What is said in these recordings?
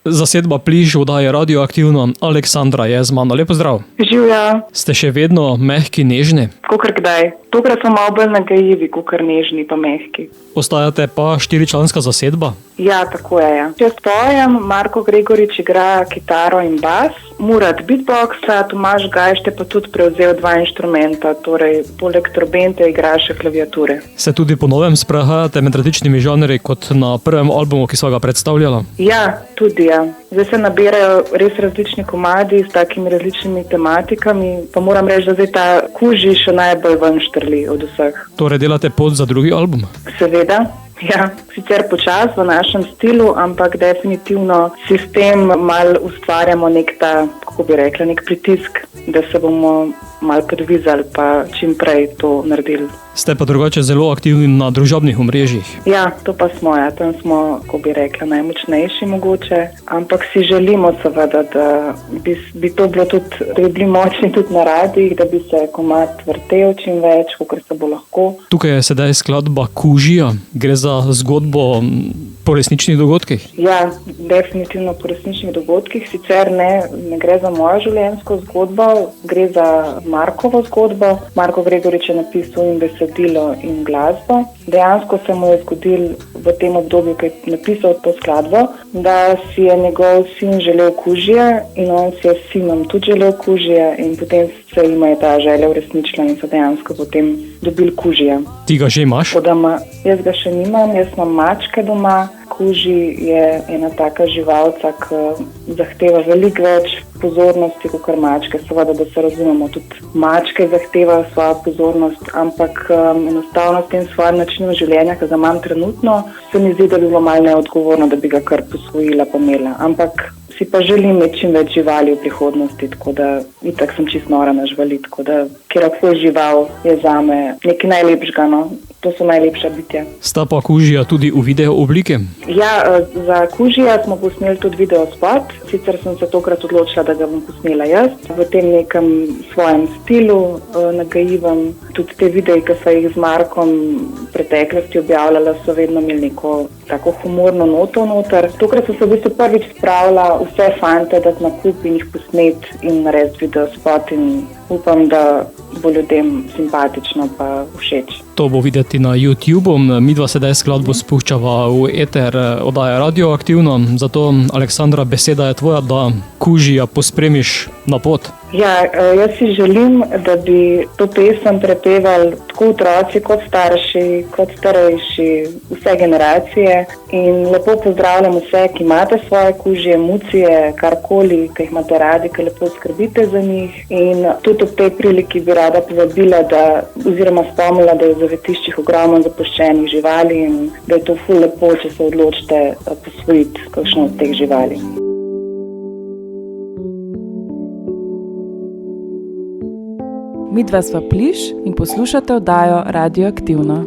Zasedba Pliš oddaja Radioaktivno. Aleksandra je z mano. Lep pozdrav. Živja. Ste še vedno mehki, nežni? Kakor kdaj. Tokrat so malo bolj nagajivi, kakor nežni pa mehki. Ostajate pa 4-članska zasedba? Ja, tako je. Če stojem, Marko Gregorič igra kitaro in bas, Murat beatboxa, Tomaž Gajšte pa tudi prevzel 2 inštrumenta, torej poleg trobente igra še klaviature. Se tudi po novem sprehajate med različnimi žanri kot na prvem albumu, ki sva ga predstavljala? Ja, tudi ja. Zdaj se nabirajo res različni komadi s takimi različnimi tematikami, pa moram reči, da zdaj ta Kuži še najbolj ven štrli od vseh. Torej delate pot za drugi album? Seveda. Ja, sicer počas v našem stilu, ampak definitivno sistem mal ustvarjamo nek pritisk, da se bomo mal podvizali pa čim prej to naredili. Ste pa drugače zelo aktivni na družabnih omrežjih. Ja, to pa smo, ja. Tam smo, najmočnejši mogoče, ampak si želimo seveda, da bi to bilo tudi, da bi bili močni tudi na radijih, da bi se komad vrtel čim več, kolikor se bo lahko. Tukaj je sedaj skladba Kužija. Gre za zgodbo po resničnih dogodkih? Ja, definitivno po resničnih dogodkih. Sicer ne gre za mojo življenjsko zgodbo, gre za Markovo zgodbo. Marko Gregorič je napisal in besedilo in glasbo. Dejansko se mu je zgodil v tem obdobju, ko je napisal to skladbo, da si je njegov sin želel Kužija in on si je s sinom tudi želel Kužija in potem se jima je ta želja uresničila in so dejansko potem dobili Kužija. Ti ga že imaš? Jaz ga še nimam, jaz imam mačke doma. Kuži je ena taka živalca, ki zahteva veliko več pozornosti kot mačke. Seveda, da se razumemo, tudi mačke zahtevajo svojo pozornost, ampak enostavno s tem svojim načinom življenja, ki ga imam trenutno, se mi zdi, da bi bilo malo neodgovorno, da bi ga kar posvojila pa imela. Ampak si pa želim imeti čim več živali v prihodnosti, tako da itak sem čisto nora na živali, tako da kjerkoli žival je zame nekaj najlepšega, no. To so najlepša bitja. Sta pa Kužija tudi v video oblike? Ja, za Kužija smo posneli tudi video spot. Sicer sem se tokrat odločila, da ga bom posnela jaz v tem nekem svojem stilu, nagajivem. Tudi te videi, ki so jih z Markom v preteklosti objavljala, so vedno imeli neko tako humorno noto noter. Tokrat sem se v bistvu prvič spravila vse fante dati na kup in jih posneti in narediti video spot in upam, da bo ljudem simpatično pa všeč. To bo videti na YouTubeu. Midva sedaj skladbo spuščava v eter oddaja Radioaktivno. Zato, Aleksandra, beseda je tvoja, da Kužija pospremiš na pot. Ja, jaz si želim, da bi to pesem prepevali tako otroci, kot starši, kot starejši, vse generacije. In lepo pozdravljam vse, ki imate svoje kužije, mucije, karkoli, ki jih imate radi, ki lepo skrbite za njih. In tudi ob tej priliki bi rada povabila, oziroma spomnila, da je v zavetiščih ogromno zapuščenih živali in da je to ful lepo, če se odločite posvojiti kakšno od teh živali. Midva sva Pliš in poslušate oddajo Radioaktivno.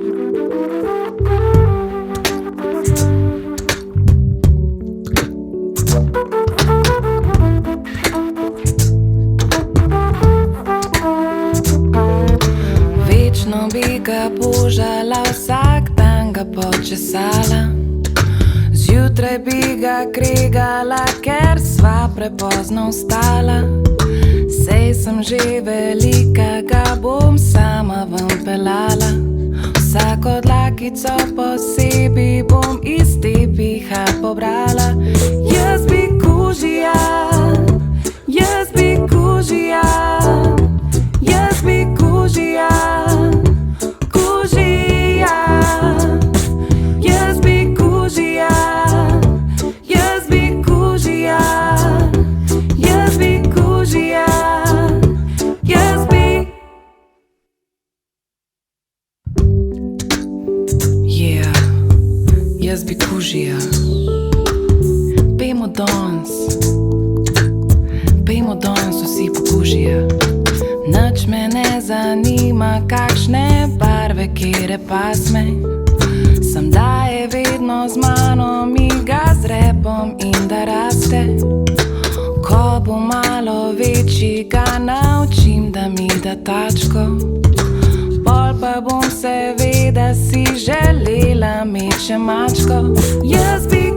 Večno bi ga božala, vsak dan ga počesala. Zjutraj bi ga kregala, ker sva prepozno vstala. Sej sem že velika, ga bom sama ven pelala. Vsako dlakico posebej bom iz tepiha pobrala. Jaz bi Kužija, jaz bi Kužija, jaz bi Kužija, Kužija. Jaz bi Kužija, jaz bi Kužija, jaz bi Kužija. Jaz bi Kužija. Pejmo danes vsi po Kužija. Nič me ne zanima, kakšne barve, kere pasme. Sam da je vedno z mano, mi ga z repom in da raste. Ko bo malo večji, ga naučim, da mi da tačko. Pol pa bom seveda si želela imeti še mačko. Jaz bi